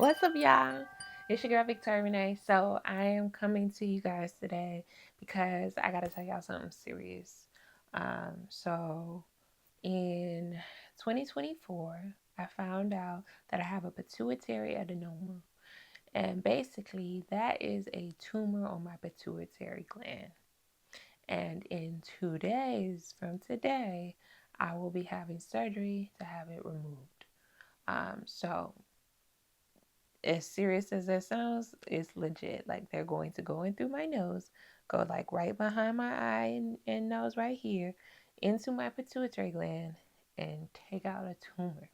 What's up, y'all? It's your girl Victoria Renee. So I am coming to you guys today because I gotta tell y'all something serious. So in 2024, I found out that I have a pituitary adenoma, and basically that is a tumor on my pituitary gland. And in 2 days from today, I will be having surgery to have it removed. So as serious as that sounds, it's legit. Like they're going to go in through my nose, go like right behind my eye and nose right here, into my pituitary gland, and take out a tumor.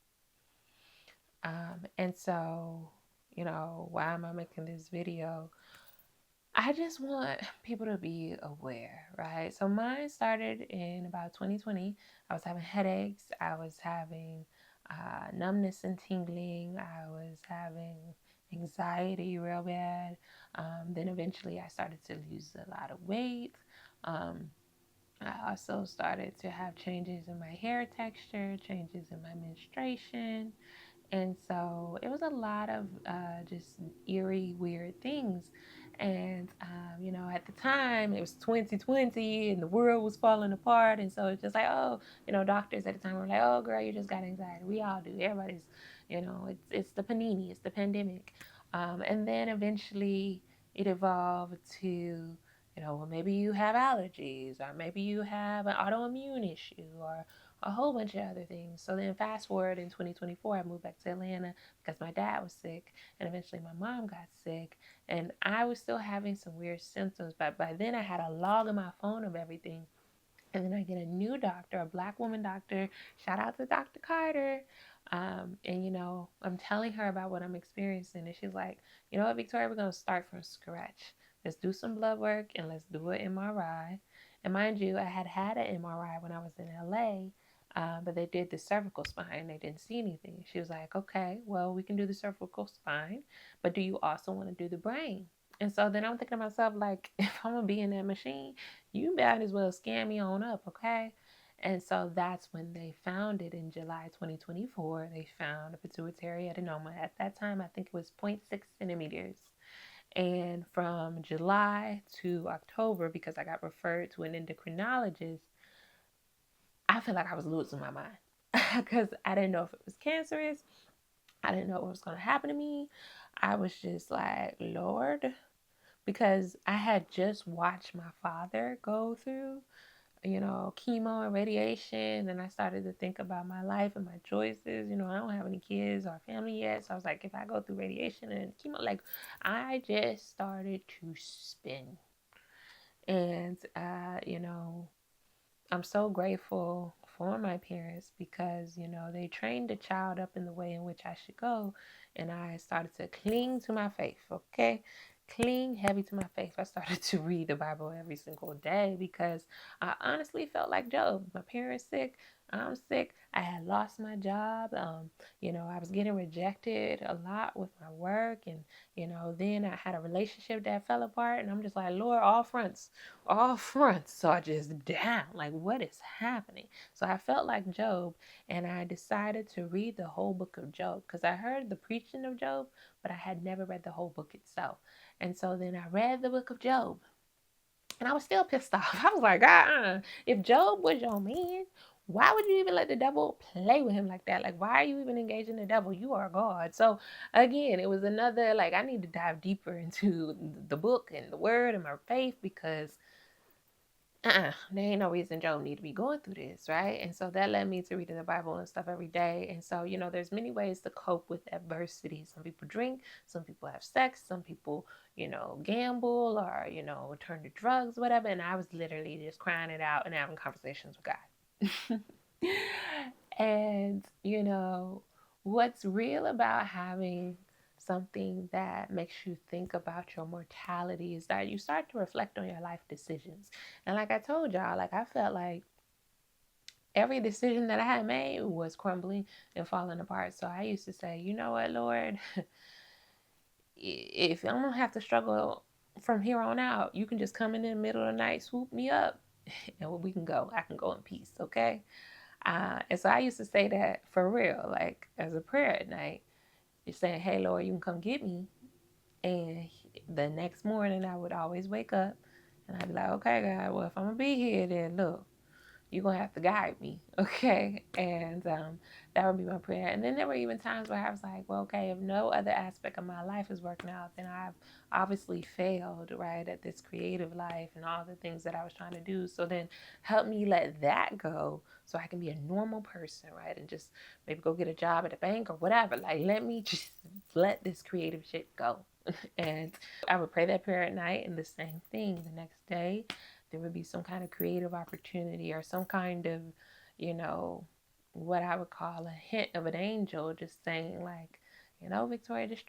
And so, why am I making this video? I just want people to be aware, right? So mine started in about 2020. I was having headaches. I was having numbness and tingling. I was having anxiety real bad. Then eventually I started to lose a lot of weight. Um, I also started to have changes in my hair texture, changes in my menstruation. And so it was a lot of just eerie, weird things. And, at the time it was 2020 and the world was falling apart. And so it's just like, oh, doctors at the time were like, oh, girl, you just got anxiety. We all do. Everybody's, it's the panini, it's the pandemic. And then eventually it evolved to, well, maybe you have allergies, or maybe you have an autoimmune issue, or a whole bunch of other things. So then fast forward in 2024, I moved back to Atlanta because my dad was sick, and eventually my mom got sick, and I was still having some weird symptoms, but by then I had a log on my phone of everything. And then I get a new doctor, a black woman doctor. Shout out to Dr. Carter. And I'm telling her about what I'm experiencing, and she's like, you know what, Victoria, we're gonna start from scratch. Let's do some blood work and let's do an MRI. And mind you, I had an MRI when I was in LA, but they did the cervical spine. They didn't see anything. She was like, okay, well, we can do the cervical spine, but do you also want to do the brain? And so then I'm thinking to myself, like, if I'm gonna be in that machine, you might as well scan me on up, okay? And so that's when they found it in July 2024. They found a pituitary adenoma. At that time, I think it was zero point 0.6 centimeters. And from July to October, because I got referred to an endocrinologist, I feel like I was losing my mind because I didn't know if it was cancerous. I didn't know what was going to happen to me. I was just like, Lord, because I had just watched my father go through, chemo and radiation. And I started to think about my life and my choices. I don't have any kids or family yet. So I was like, if I go through radiation and chemo, like, I just started to spin. And, I'm so grateful for my parents because, they trained the child up in the way in which I should go. And I started to cling to my faith, okay? Cling heavy to my faith. I started to read the Bible every single day because I honestly felt like Job. My parents sick. I'm sick. I had lost my job. I was getting rejected a lot with my work. And, then I had a relationship that fell apart. And I'm just like, Lord, all fronts. So I just down, like, what is happening? So I felt like Job, and I decided to read the whole book of Job because I heard the preaching of Job, but I had never read the whole book itself. And so then I read the book of Job, and I was still pissed off. I was like, if Job was your man, why would you even let the devil play with him like that? Like, why are you even engaging the devil? You are God. So again, it was another, like, I need to dive deeper into the book and the word and my faith because there ain't no reason Job need to be going through this, right? And so that led me to reading the Bible and stuff every day. And so, there's many ways to cope with adversity. Some people drink, some people have sex, some people, gamble or, turn to drugs, whatever. And I was literally just crying it out and having conversations with God. And, what's real about having something that makes you think about your mortality is that you start to reflect on your life decisions. And like I told y'all, like I felt like every decision that I had made was crumbling and falling apart. So I used to say, you know what, Lord, if I don't have to struggle from here on out, you can just come in the middle of the night, swoop me up, and we can go. I can go in peace, okay? And so I used to say that for real, like as a prayer at night. just saying, hey, Lord, you can come get me. And the next morning, I would always wake up and I'd be like, okay, God, well, if I'm going to be here, then look, you're going to have to guide me, okay? And that would be my prayer. And then there were even times where I was like, well, okay, if no other aspect of my life is working out, then I've obviously failed, right, at this creative life and all the things that I was trying to do. So then help me let that go so I can be a normal person, right? And just maybe go get a job at a bank or whatever. Like, let me just let this creative shit go. And I would pray that prayer at night, and the same thing the next day there would be some kind of creative opportunity or some kind of, you know, what I would call a hint of an angel just saying, like, you know, Victoria, just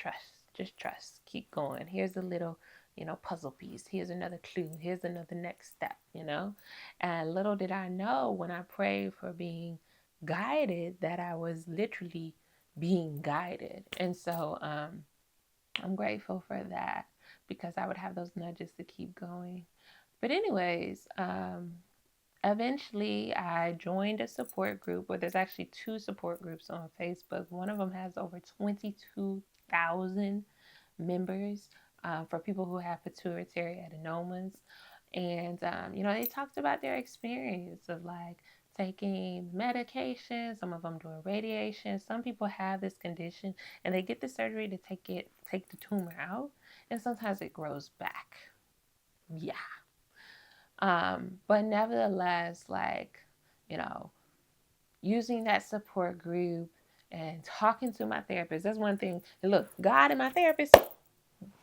trust, keep going. Here's a little, you know, puzzle piece. Here's another clue. Here's another next step, you know. And little did I know when I prayed for being guided that I was literally being guided. And so I'm grateful for that because I would have those nudges to keep going. But anyways, eventually I joined a support group where there's actually two support groups on Facebook. One of them has over 22,000 members for people who have pituitary adenomas. And, you know, they talked about their experience of like taking medication, some of them doing radiation. Some people have this condition and they get the surgery to take the tumor out. And sometimes it grows back. Yeah. But nevertheless, like, you know, using that support group and talking to my therapist, that's one thing. And look, God and my therapist,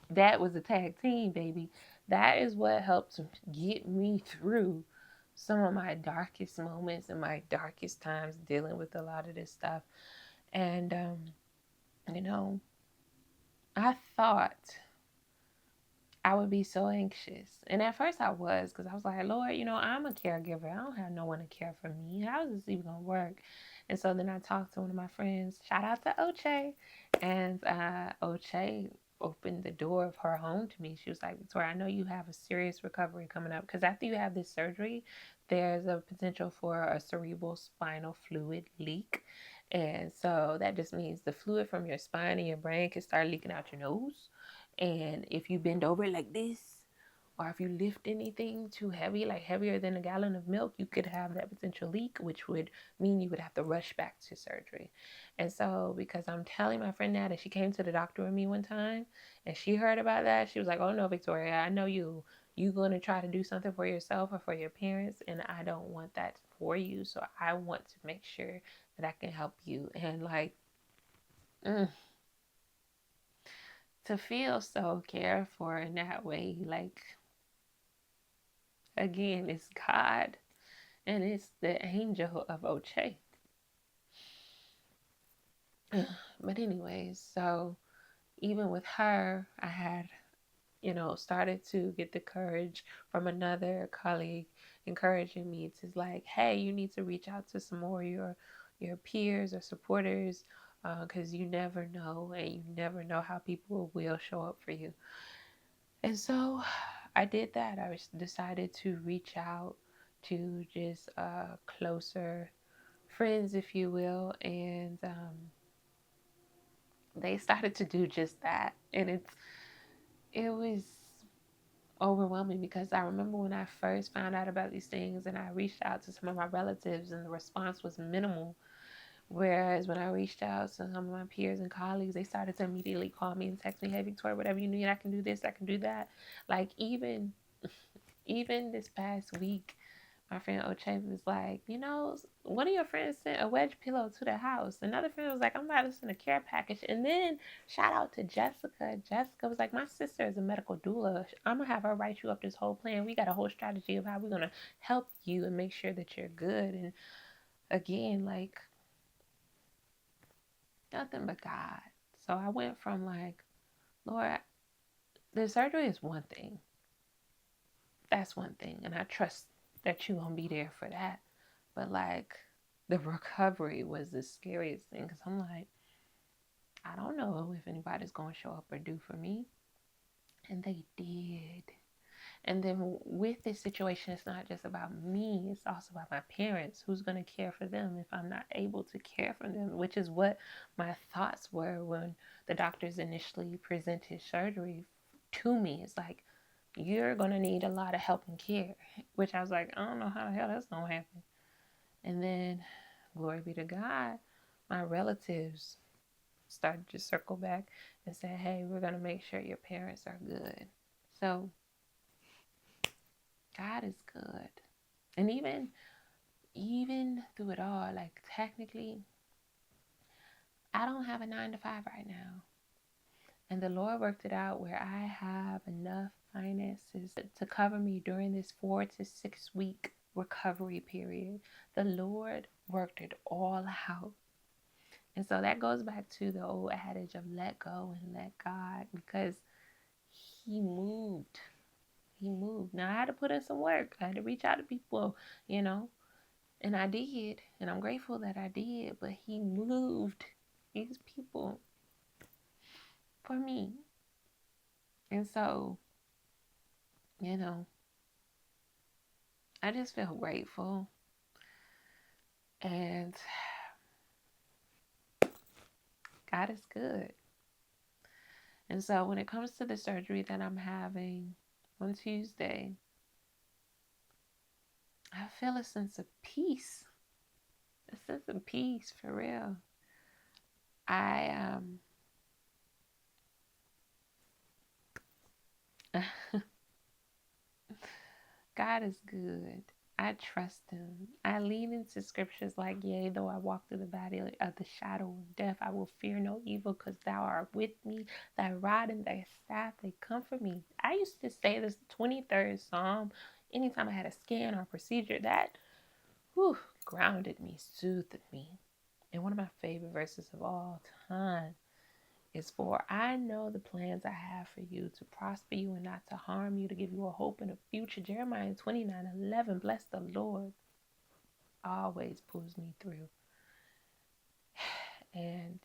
that was a tag team, baby. That is what helped get me through some of my darkest moments and my darkest times dealing with a lot of this stuff. And, you know, I thought I would be so anxious. And at first I was, because I was like, Lord, you know, I'm a caregiver. I don't have no one to care for me. How is this even going to work? And so then I talked to one of my friends. Shout out to Oche. And Oche opened the door of her home to me. She was like, Victoria, I know you have a serious recovery coming up. Because after you have this surgery, there's a potential for a cerebral spinal fluid leak. And so that just means the fluid from your spine and your brain can start leaking out your nose. And if you bend over like this, or if you lift anything too heavy, like heavier than a gallon of milk, you could have that potential leak, which would mean you would have to rush back to surgery. And so, because I'm telling my friend that, and she came to the doctor with me one time, and she heard about that, she was like, "Oh no, Victoria, I know you going to try to do something for yourself or for your parents, and I don't want that for you. So I want to make sure that I can help you." And like, to feel so cared for in that way, like, again, it's God and it's the angel of Oche. But anyways, so even with her, I had, you know, started to get the courage from another colleague encouraging me to like, hey, you need to reach out to some more of your peers or supporters because you never know, and you never know how people will show up for you. And so I did that. I decided to reach out to just closer friends, if you will, and they started to do just that. And it was overwhelming because I remember when I first found out about these things and I reached out to some of my relatives and the response was minimal. Whereas when I reached out to some of my peers and colleagues, they started to immediately call me and text me, hey, Victoria, whatever you need, I can do this, I can do that. Like even this past week, my friend Oche was like, you know, one of your friends sent a wedge pillow to the house. Another friend was like, I'm about to send a care package. And then shout out to Jessica. Jessica was like, my sister is a medical doula. I'm going to have her write you up this whole plan. We got a whole strategy of how we're going to help you and make sure that you're good. And again, like, nothing but God. So I went from like, Lord, the surgery is one thing. That's one thing. And I trust that you're going to be there for that. But like the recovery was the scariest thing because I'm like, I don't know if anybody's going to show up or do for me. And they did. And then with this situation, it's not just about me, it's also about my parents. Who's going to care for them if I'm not able to care for them? Which is what my thoughts were when the doctors initially presented surgery to me. It's like, you're going to need a lot of help and care, which I was like, I don't know how the hell that's going to happen. And then, glory be to God, my relatives started to circle back and say, hey, we're going to make sure your parents are good. So God is good. And even through it all, like technically, I don't have a 9 to 5 right now. And the Lord worked it out where I have enough finances to cover me during this 4 to 6 week recovery period. The Lord worked it all out. And so that goes back to the old adage of let go and let God, because He moved. He moved. Now I had to put in some work. I had to reach out to people, and I did. And I'm grateful that I did. But He moved these people for me. And so, I just feel grateful. And God is good. And so when it comes to the surgery that I'm having on Tuesday, I feel a sense of peace. A sense of peace, for real. I God is good. I trust Him. I lean into scriptures like, yea, though I walk through the valley of the shadow of death, I will fear no evil, because Thou art with me. Thy rod and Thy staff, they comfort me. I used to say this 23rd Psalm anytime I had a scan or a procedure. That grounded me, soothed me. And one of my favorite verses of all time is, for I know the plans I have for you, to prosper you and not to harm you, to give you a hope and a future. Jeremiah 29:11. Bless the Lord. Always pulls me through. And,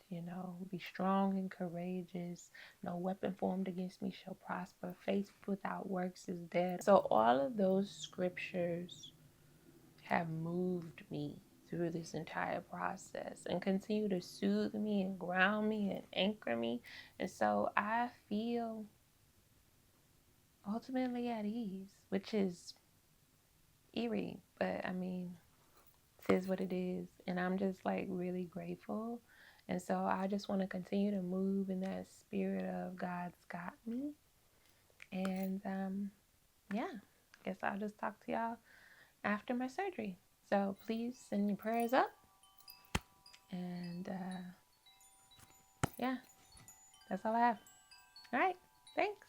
be strong and courageous. No weapon formed against me shall prosper. Faith without works is dead. So all of those scriptures have moved me through this entire process and continue to soothe me and ground me and anchor me. And so I feel ultimately at ease, which is eerie, but I mean, it is what it is. And I'm just like really grateful. And so I just want to continue to move in that spirit of God's got me. And yeah, I guess I'll just talk to y'all after my surgery. So please send your prayers up. And yeah, that's all I have. All right. Thank you.